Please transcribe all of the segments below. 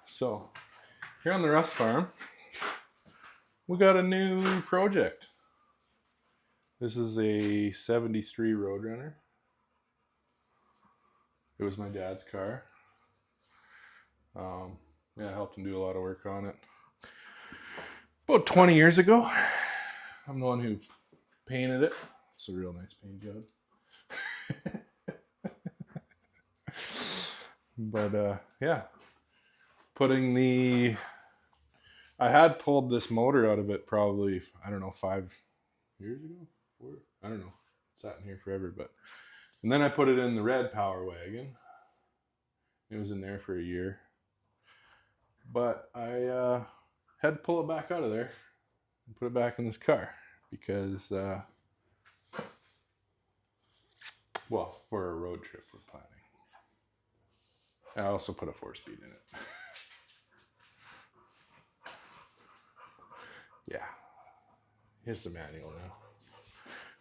So, here on the Rust Farm, we got a new project. This is a 73 Road Runner. It was my dad's car. I helped him do a lot of work on it. About 20 years ago, I'm the one who painted it. It's a real nice paint job. But I had pulled this motor out of it probably, I don't know, 5 years ago? 4? I don't know. It's sat in here forever, and then I put it in the red Power Wagon. It was in there for a year. But I had to pull it back out of there and put it back in this car because, for a road trip we're planning. I also put a 4-speed in it. Yeah. Here's the manual now.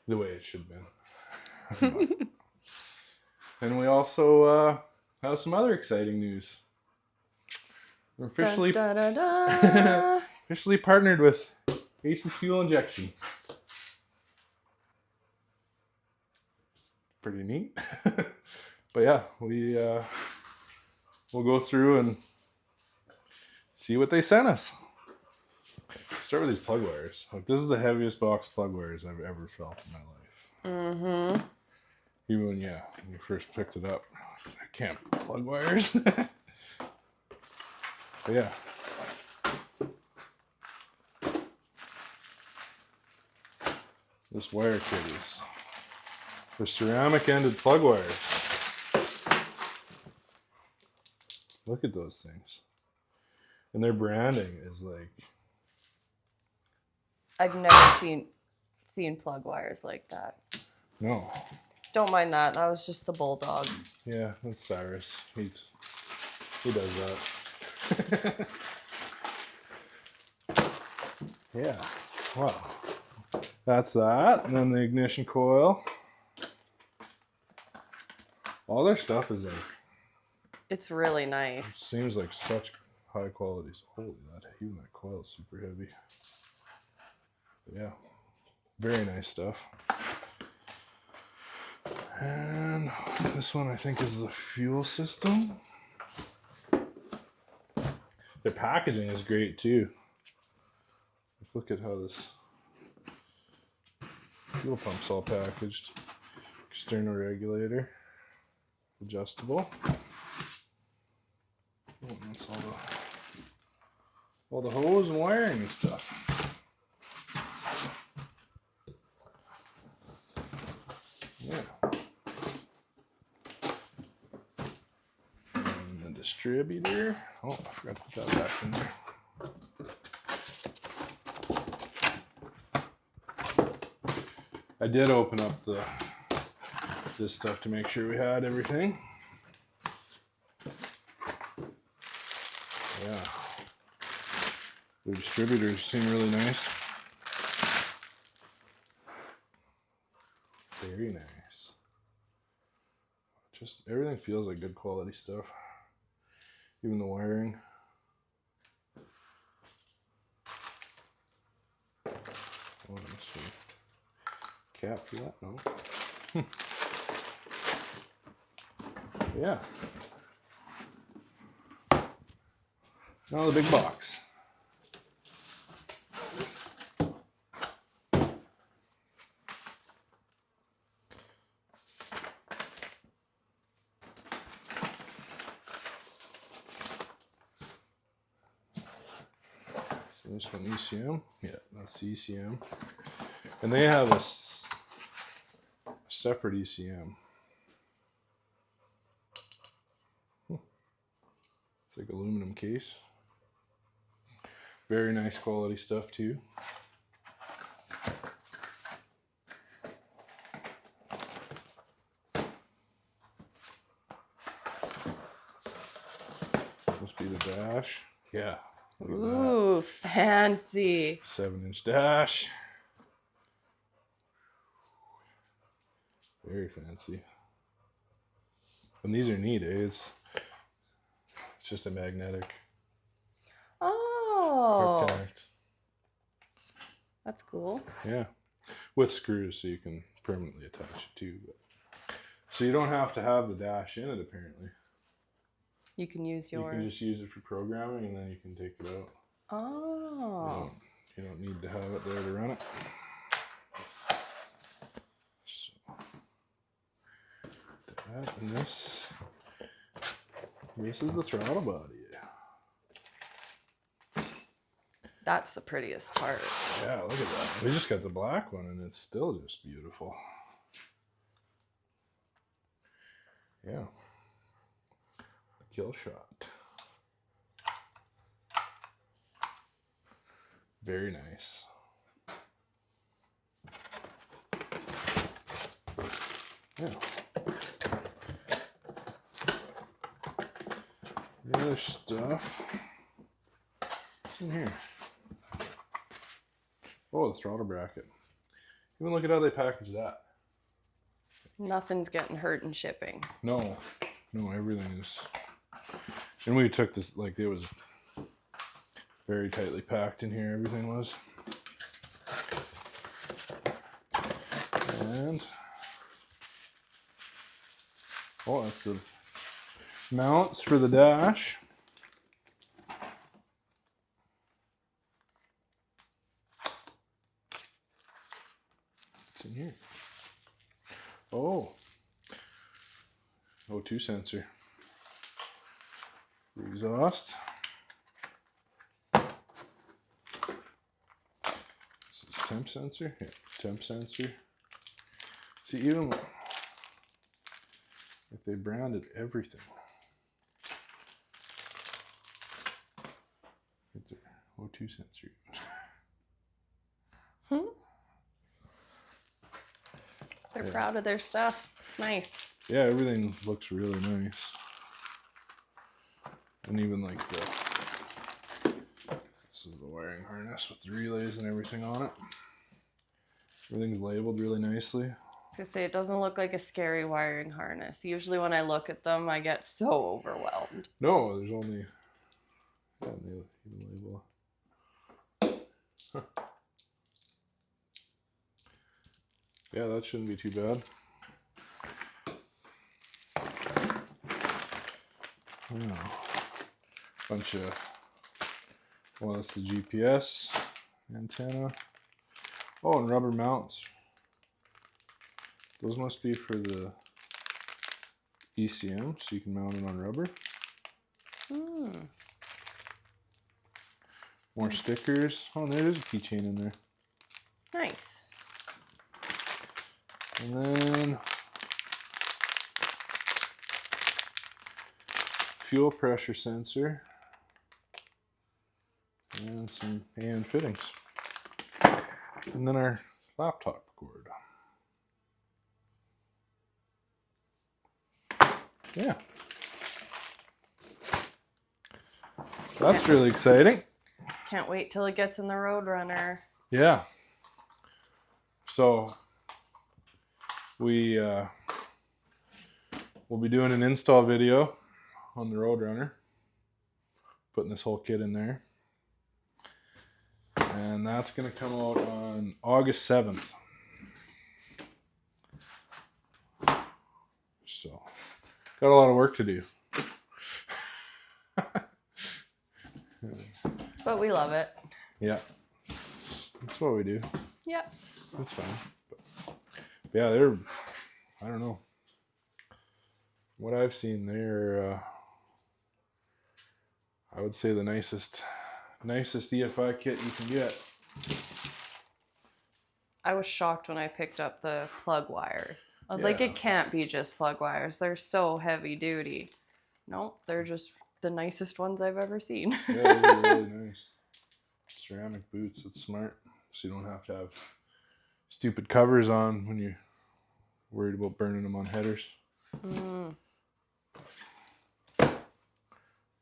The way it should have been. And we also have some other exciting news. We're officially officially partnered with Aces Fuel Injection. Pretty neat. But yeah, we'll go through and see what they sent us. Start with these plug wires. Like, this is the heaviest box of plug wires I've ever felt in my life. Mm-hmm. Even when you first picked it up, I can't plug wires. But yeah. This wire kit is for ceramic ended plug wires. Look at those things. And their branding is like... I've never seen plug wires like that. No. Don't mind that. That was just the bulldog. Yeah, that's Cyrus. He does that. Yeah. Wow. That's that. And then the ignition coil. All their stuff is like... It's really nice. It seems like such high quality. Holy, even that coil is super heavy. But yeah. Very nice stuff. And this one I think is the fuel system. Their packaging is great too. Look at how this fuel pump's all packaged. External regulator. Adjustable. Oh, that's all the hose and wiring and stuff. Yeah. And the distributor. Oh, I forgot to put that back in there. I did open up this stuff to make sure we had everything. Yeah. The distributors seem really nice. Very nice. Just everything feels like good quality stuff. Even the wiring. Oh, let's see. Cap for that? No. Yeah. Now the big box. So this one ECM. Yeah, that's the ECM. And they have a separate ECM. It's like aluminum case. Very nice quality stuff too. Must be the dash. Yeah. Ooh, fancy. 7-inch dash. Very fancy. And these are neat, eh? It's just a magnetic Oh, quick connect. that's cool. Yeah, with screws so you can permanently attach it too. But, so you don't have to have the dash in it apparently. You can use You yours. can just use it for programming and then you can take it out. Oh. You don't need to have it there to run it. So, that and this is the throttle body. That's the prettiest part. Yeah, look at that. We just got the black one and it's still just beautiful. Yeah. Kill shot. Very nice. Yeah. The other stuff. What's in here? Oh, the throttle bracket. Even look at how they package that. Nothing's getting hurt in shipping. No, everything is. And we took this, like, it was very tightly packed in here, everything was. And, oh, that's the mounts for the dash. What's in here? Oh, O2 sensor. The exhaust. This is temp sensor. Yeah, temp sensor. See, even like they branded everything. Right there. O2 sensor. They're proud of their stuff. It's nice. Yeah, everything looks really nice. And even like this is the wiring harness with the relays and everything on it. Everything's labeled really nicely. I was gonna say, it doesn't look like a scary wiring harness. Usually when I look at them, I get so overwhelmed. No, there's only, yeah, they even label. Huh. Yeah, that shouldn't be too bad. Oh, bunch of, well, that's the GPS antenna. Oh, and rubber mounts. Those must be for the ECM, so you can mount it on rubber. More stickers. Oh, there is a keychain in there. Nice. And then fuel pressure sensor and some hand fittings. And then our laptop cord. Yeah. That's really exciting. Can't wait till it gets in the Road Runner. Yeah. So we we'll be doing an install video on the Road Runner, putting this whole kit in there, and that's going to come out on August 7th. So got a lot of work to do. But we love it. Yeah, that's what we do. Yep. That's fine. But yeah, they're, I don't know. What I've seen, they're, I would say the nicest EFI kit you can get. I was shocked when I picked up the plug wires. I was like, it can't be just plug wires. They're so heavy duty. Nope, they're just the nicest ones I've ever seen. Yeah, those are really nice. Ceramic boots, it's smart. So you don't have to have stupid covers on when you're worried about burning them on headers.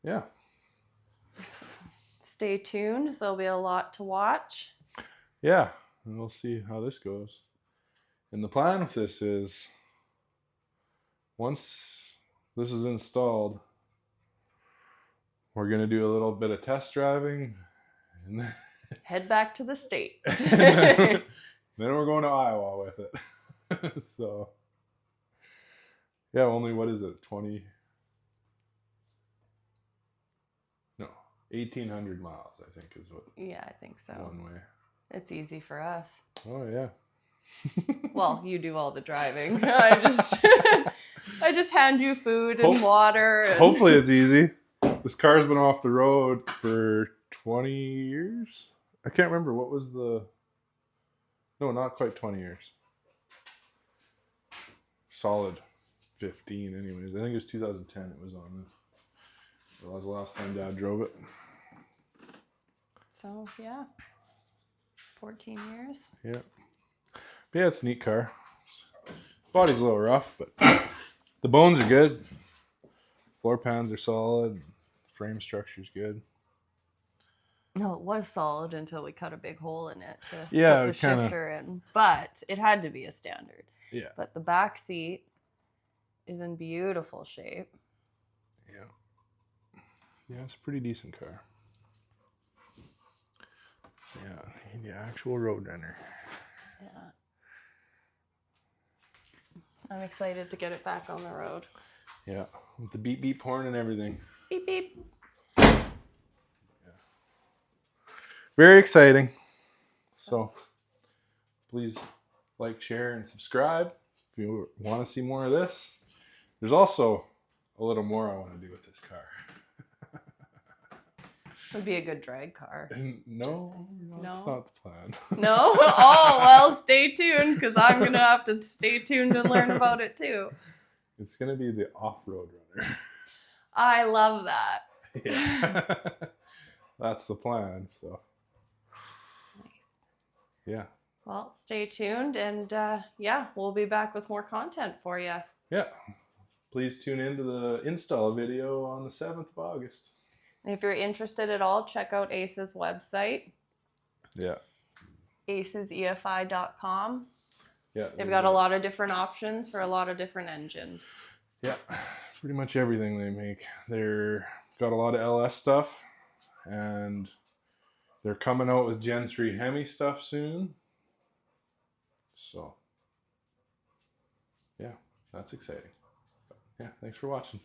Yeah. So stay tuned. There'll be a lot to watch. Yeah, and we'll see how this goes. And the plan with this is, once this is installed, we're gonna do a little bit of test driving, and then, Head back to the state. then we're going to Iowa with it. So yeah, only what is it? 1,800 miles, I think, is what. Yeah, I think so. One way. It's easy for us. Oh yeah. Well, you do all the driving. I just hand you food and water. And... Hopefully it's easy. This car's been off the road for 20 years. I can't remember what was the. No, not quite 20 years. Solid 15, anyways. I think it was 2010. It was on this. That was the last time Dad drove it. So yeah, 14 years. Yeah. But yeah, it's a neat car. Body's a little rough, but the bones are good. Floor pans are solid. Frame structure's good. No, it was solid until we cut a big hole in it to put the shifter in. But it had to be a standard. Yeah. But the back seat is in beautiful shape. Yeah. Yeah, it's a pretty decent car. Yeah, the actual Road Runner. Yeah. I'm excited to get it back on the road. Yeah, with the beep beep horn and everything. Beep beep. Yeah. Very exciting. So please like, share, and subscribe if you want to see more of this. There's also a little more I want to do with this car. Would be a good drag car. No, that's not the plan. No? Oh, well, stay tuned, because I'm going to have to stay tuned and learn about it too. It's going to be the off-road runner. I love that. Yeah. That's the plan, so. Nice. Yeah. Well, stay tuned, and yeah, we'll be back with more content for you. Yeah. Please tune into the install video on the 7th of August. And if you're interested at all, check out Ace's website. Yeah. acesefi.com. Yeah. They've got a lot of different options for a lot of different engines. Yeah. Pretty much everything they make. They're got a lot of LS stuff, and they're coming out with Gen 3 Hemi stuff soon. So, yeah, that's exciting. Yeah, thanks for watching.